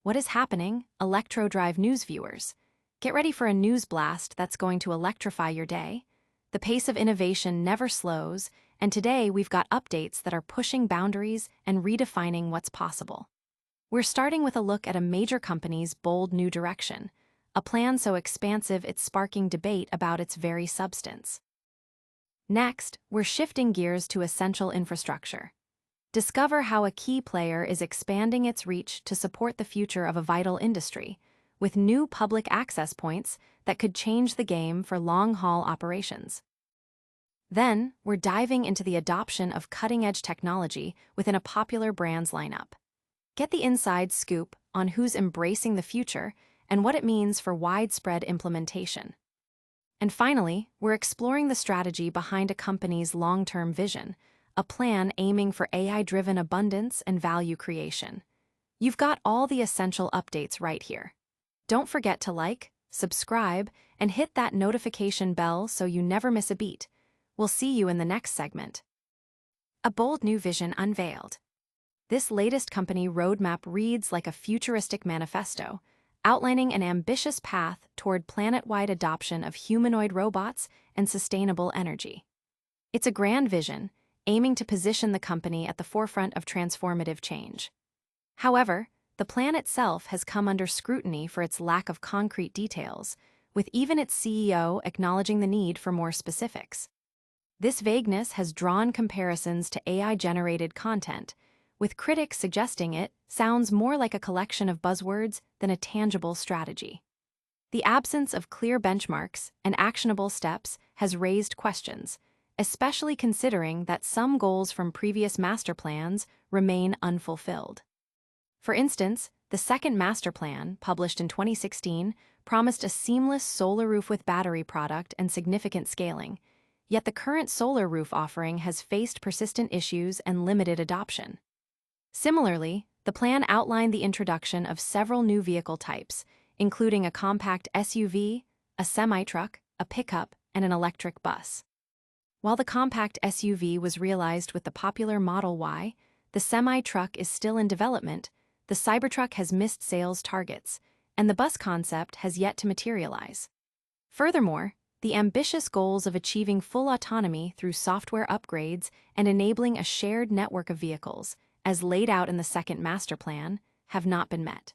What is happening, Electro Drive news viewers? Get ready for a news blast that's going to electrify your day. The pace of innovation never slows, and today we've got updates that are pushing boundaries and redefining what's possible. We're starting with a look at a major company's bold new direction, a plan so expansive it's sparking debate about its very substance. Next, we're shifting gears to essential infrastructure. Discover how a key player is expanding its reach to support the future of a vital industry, with new public access points that could change the game for long-haul operations. Then, we're diving into the adoption of cutting-edge technology within a popular brand's lineup. Get the inside scoop on who's embracing the future and what it means for widespread implementation. And finally, we're exploring the strategy behind a company's long-term vision, a plan aiming for AI-driven abundance and value creation. You've got all the essential updates right here. Don't forget to like, subscribe, and hit that notification bell so you never miss a beat. We'll see you in the next segment. A bold new vision unveiled. This latest company roadmap reads like a futuristic manifesto, outlining an ambitious path toward planet-wide adoption of humanoid robots and sustainable energy. It's a grand vision, aiming to position the company at the forefront of transformative change. However, the plan itself has come under scrutiny for its lack of concrete details, with even its CEO acknowledging the need for more specifics. This vagueness has drawn comparisons to AI-generated content, with critics suggesting it sounds more like a collection of buzzwords than a tangible strategy. The absence of clear benchmarks and actionable steps has raised questions, especially considering that some goals from previous master plans remain unfulfilled. For instance, the second master plan, published in 2016, promised a seamless solar roof with battery product and significant scaling, yet the current solar roof offering has faced persistent issues and limited adoption. Similarly, the plan outlined the introduction of several new vehicle types, including a compact SUV, a semi-truck, a pickup, and an electric bus. While the compact SUV was realized with the popular Model Y, the semi-truck is still in development, the Cybertruck has missed sales targets, and the bus concept has yet to materialize. Furthermore, the ambitious goals of achieving full autonomy through software upgrades and enabling a shared network of vehicles, as laid out in the second master plan, have not been met.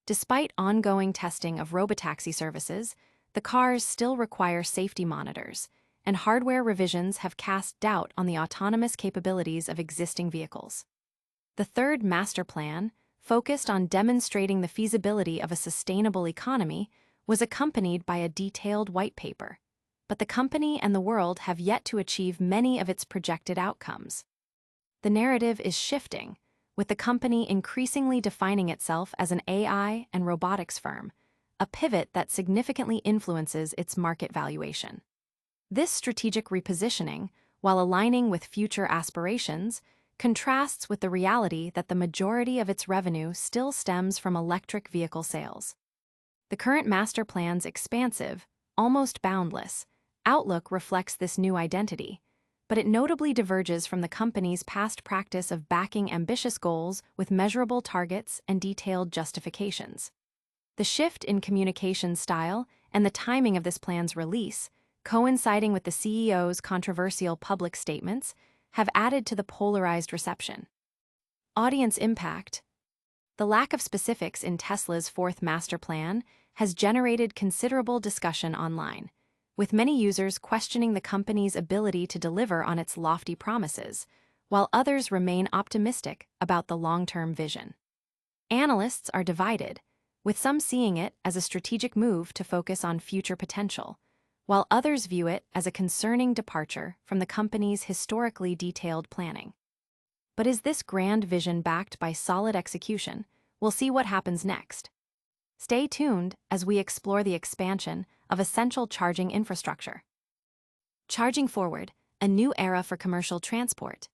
Despite ongoing testing of robotaxi services, the cars still require safety monitors, and hardware revisions have cast doubt on the autonomous capabilities of existing vehicles. The third master plan, focused on demonstrating the feasibility of a sustainable economy, was accompanied by a detailed white paper, but the company and the world have yet to achieve many of its projected outcomes. The narrative is shifting, with the company increasingly defining itself as an AI and robotics firm, a pivot that significantly influences its market valuation. This strategic repositioning, while aligning with future aspirations, contrasts with the reality that the majority of its revenue still stems from electric vehicle sales. The current master plan's expansive, almost boundless, outlook reflects this new identity, but it notably diverges from the company's past practice of backing ambitious goals with measurable targets and detailed justifications. The shift in communication style and the timing of this plan's release, coinciding with the CEO's controversial public statements, have added to the polarized reception. Audience impact. The lack of specifics in Tesla's fourth master plan has generated considerable discussion online, with many users questioning the company's ability to deliver on its lofty promises, while others remain optimistic about the long-term vision. Analysts are divided, with some seeing it as a strategic move to focus on future potential, while others view it as a concerning departure from the company's historically detailed planning. But is this grand vision backed by solid execution? We'll see what happens next. Stay tuned as we explore the expansion of essential charging infrastructure. Charging forward, a new era for commercial transport.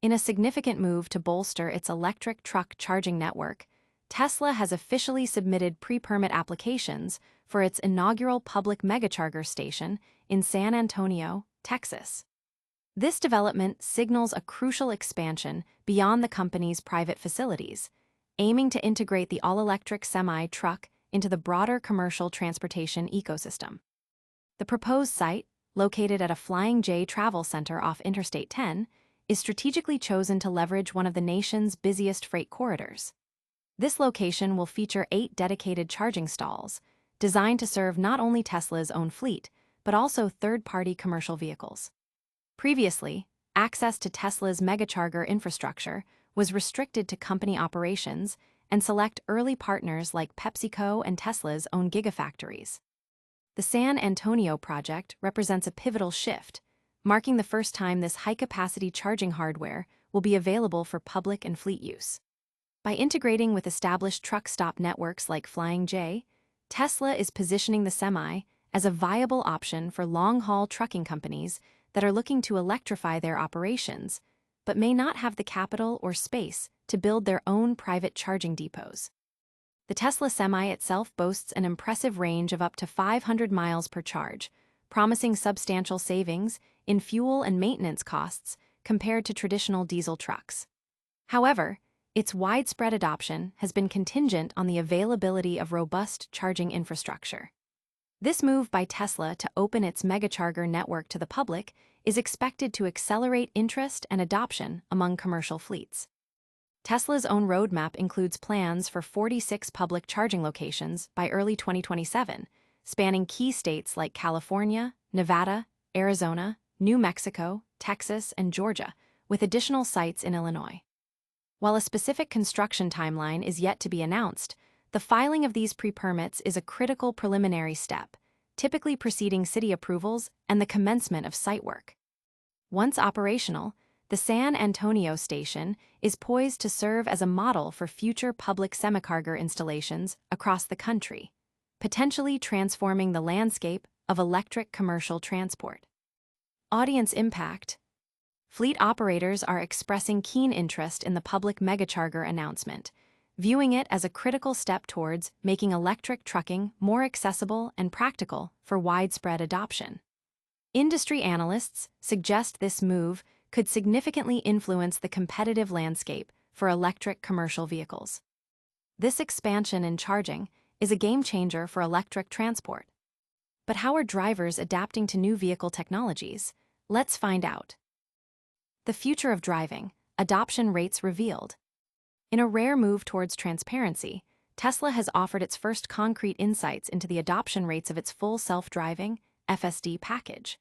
In a significant move to bolster its electric truck charging network, Tesla has officially submitted pre-permit applications for its inaugural public megacharger station in San Antonio, Texas. This development signals a crucial expansion beyond the company's private facilities, aiming to integrate the all-electric semi-truck into the broader commercial transportation ecosystem. The proposed site, located at a Flying J travel center off Interstate 10, is strategically chosen to leverage one of the nation's busiest freight corridors. This location will feature 8 dedicated charging stalls, designed to serve not only Tesla's own fleet, but also third-party commercial vehicles. Previously, access to Tesla's Megacharger infrastructure was restricted to company operations and select early partners like PepsiCo and Tesla's own gigafactories. The San Antonio project represents a pivotal shift, marking the first time this high-capacity charging hardware will be available for public and fleet use. By integrating with established truck stop networks like Flying J, Tesla is positioning the Semi as a viable option for long-haul trucking companies that are looking to electrify their operations, but may not have the capital or space to build their own private charging depots. The Tesla Semi itself boasts an impressive range of up to 500 miles per charge, promising substantial savings in fuel and maintenance costs compared to traditional diesel trucks. However, its widespread adoption has been contingent on the availability of robust charging infrastructure. This move by Tesla to open its Megacharger network to the public is expected to accelerate interest and adoption among commercial fleets. Tesla's own roadmap includes plans for 46 public charging locations by early 2027, spanning key states like California, Nevada, Arizona, New Mexico, Texas, and Georgia, with additional sites in Illinois. While a specific construction timeline is yet to be announced, the filing of these pre-permits is a critical preliminary step, typically preceding city approvals and the commencement of site work. Once operational, the San Antonio station is poised to serve as a model for future public Semicharger installations across the country, potentially transforming the landscape of electric commercial transport. Audience impact. Fleet operators are expressing keen interest in the public Megacharger announcement, viewing it as a critical step towards making electric trucking more accessible and practical for widespread adoption. Industry analysts suggest this move could significantly influence the competitive landscape for electric commercial vehicles. This expansion in charging is a game-changer for electric transport. But how are drivers adapting to new vehicle technologies? Let's find out. The future of driving, adoption rates revealed. In a rare move towards transparency, Tesla has offered its first concrete insights into the adoption rates of its full self-driving FSD package.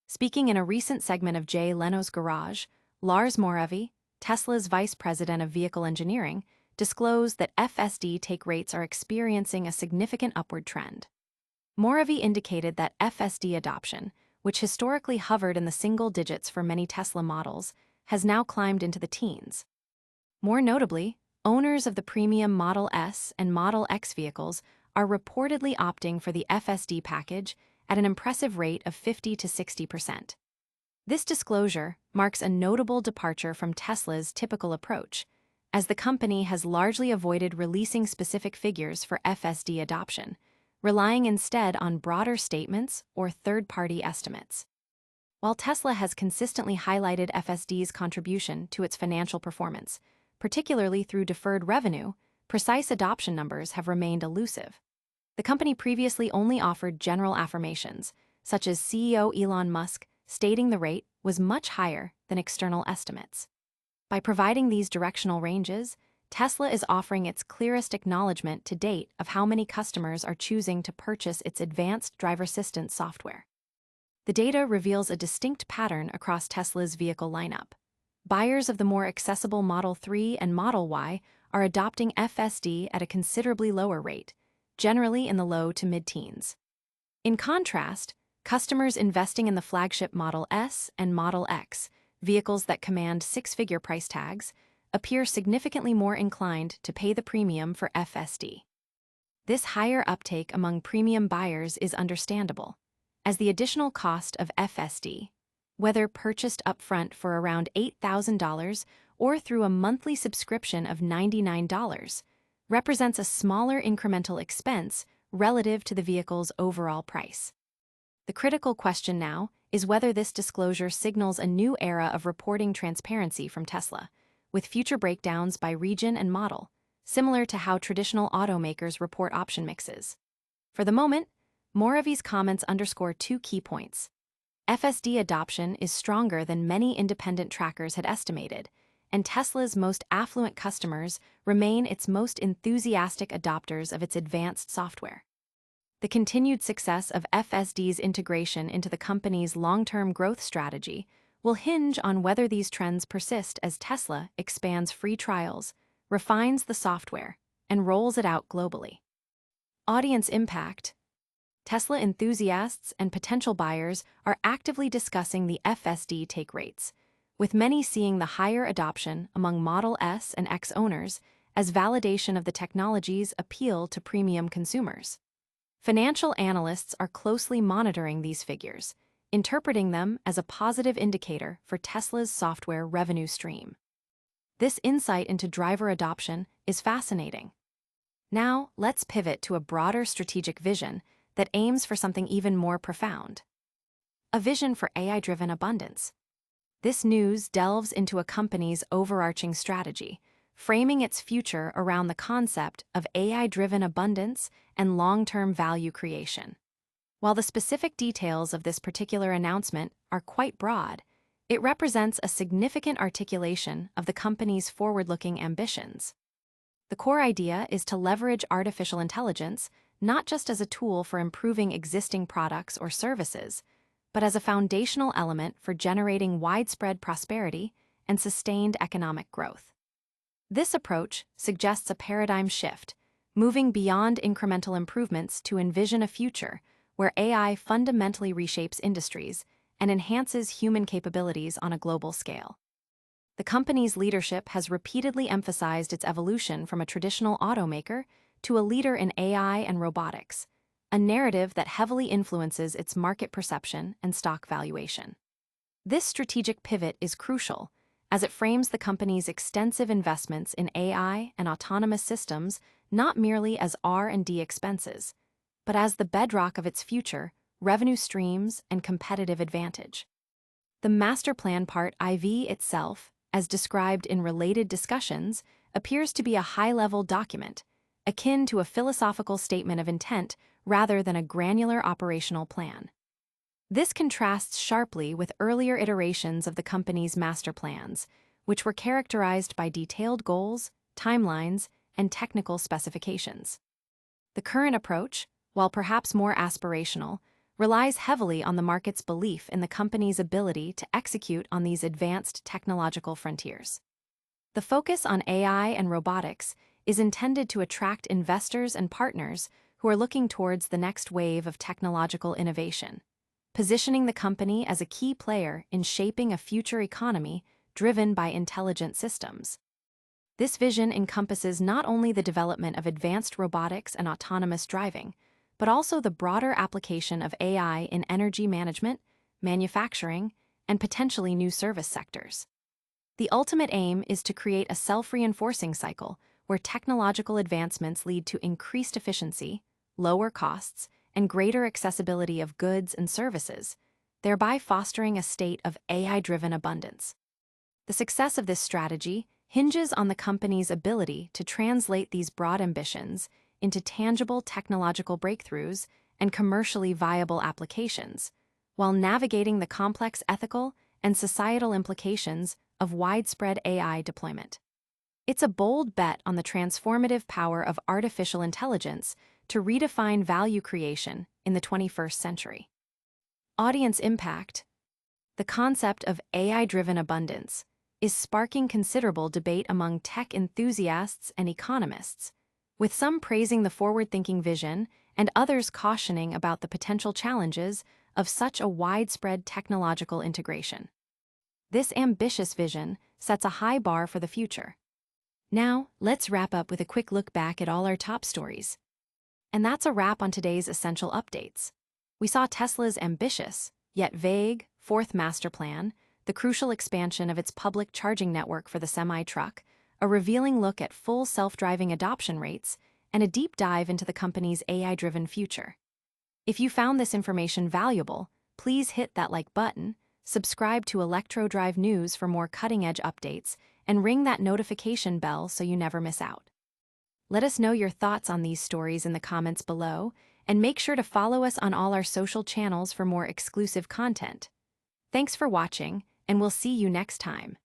Speaking in a recent segment of Jay Leno's Garage, Lars Moravy, Tesla's vice president of vehicle engineering, disclosed that FSD take rates are experiencing a significant upward trend. Moravy indicated that FSD adoption, which historically hovered in the single digits for many Tesla models, has now climbed into the teens. More notably, owners of the premium Model S and Model X vehicles are reportedly opting for the FSD package at an impressive rate of 50 to 60%. This disclosure marks a notable departure from Tesla's typical approach, as the company has largely avoided releasing specific figures for FSD adoption, relying instead on broader statements or third-party estimates. While Tesla has consistently highlighted FSD's contribution to its financial performance, particularly through deferred revenue, precise adoption numbers have remained elusive. The company previously only offered general affirmations, such as CEO Elon Musk stating the rate was much higher than external estimates. By providing these directional ranges, Tesla is offering its clearest acknowledgement to date of how many customers are choosing to purchase its advanced driver assistance software. The data reveals a distinct pattern across Tesla's vehicle lineup. Buyers of the more accessible Model 3 and Model Y are adopting FSD at a considerably lower rate, generally in the low to mid-teens. In contrast, customers investing in the flagship Model S and Model X, vehicles that command six-figure price tags, appear significantly more inclined to pay the premium for FSD. This higher uptake among premium buyers is understandable, as the additional cost of FSD, whether purchased upfront for around $8,000 or through a monthly subscription of $99, represents a smaller incremental expense relative to the vehicle's overall price. The critical question now is whether this disclosure signals a new era of reporting transparency from Tesla, with future breakdowns by region and model, similar to how traditional automakers report option mixes. For the moment, Moravi's comments underscore two key points. FSD adoption is stronger than many independent trackers had estimated, and Tesla's most affluent customers remain its most enthusiastic adopters of its advanced software. The continued success of FSD's integration into the company's long-term growth strategy will hinge on whether these trends persist as Tesla expands free trials, refines the software, and rolls it out globally. Audience impact. Tesla enthusiasts and potential buyers are actively discussing the FSD take rates, with many seeing the higher adoption among Model S and X owners as validation of the technology's appeal to premium consumers. Financial analysts are closely monitoring these figures, interpreting them as a positive indicator for Tesla's software revenue stream. This insight into driver adoption is fascinating. Now, let's pivot to a broader strategic vision that aims for something even more profound. A vision for AI-driven abundance. This news delves into a company's overarching strategy, framing its future around the concept of AI-driven abundance and long-term value creation. While the specific details of this particular announcement are quite broad, it represents a significant articulation of the company's forward-looking ambitions. The core idea is to leverage artificial intelligence not just as a tool for improving existing products or services, but as a foundational element for generating widespread prosperity and sustained economic growth. This approach suggests a paradigm shift, moving beyond incremental improvements to envision a future where AI fundamentally reshapes industries and enhances human capabilities on a global scale. The company's leadership has repeatedly emphasized its evolution from a traditional automaker to a leader in AI and robotics, a narrative that heavily influences its market perception and stock valuation. This strategic pivot is crucial, as it frames the company's extensive investments in AI and autonomous systems not merely as R&D expenses, but as the bedrock of its future, revenue streams, and competitive advantage. The master plan part IV itself, as described in related discussions, appears to be a high-level document, akin to a philosophical statement of intent rather than a granular operational plan. This contrasts sharply with earlier iterations of the company's master plans, which were characterized by detailed goals, timelines, and technical specifications. The current approach, while perhaps more aspirational, relies heavily on the market's belief in the company's ability to execute on these advanced technological frontiers. The focus on AI and robotics is intended to attract investors and partners who are looking towards the next wave of technological innovation, positioning the company as a key player in shaping a future economy driven by intelligent systems. This vision encompasses not only the development of advanced robotics and autonomous driving, but also the broader application of AI in energy management, manufacturing, and potentially new service sectors. The ultimate aim is to create a self-reinforcing cycle where technological advancements lead to increased efficiency, lower costs, and greater accessibility of goods and services, thereby fostering a state of AI-driven abundance. The success of this strategy hinges on the company's ability to translate these broad ambitions into tangible technological breakthroughs and commercially viable applications, while navigating the complex ethical and societal implications of widespread AI deployment. It's a bold bet on the transformative power of artificial intelligence to redefine value creation in the 21st century. Audience impact. The concept of AI-driven abundance is sparking considerable debate among tech enthusiasts and economists, with some praising the forward-thinking vision and others cautioning about the potential challenges of such a widespread technological integration. This ambitious vision sets a high bar for the future. Now, let's wrap up with a quick look back at all our top stories. And that's a wrap on today's essential updates. We saw Tesla's ambitious, yet vague, fourth master plan, the crucial expansion of its public charging network for the semi-truck, a revealing look at full self-driving adoption rates, and a deep dive into the company's AI-driven future. If you found this information valuable, please hit that like button, subscribe to Electro Drive News for more cutting-edge updates, and ring that notification bell so you never miss out. Let us know your thoughts on these stories in the comments below, and make sure to follow us on all our social channels for more exclusive content. Thanks for watching, and we'll see you next time.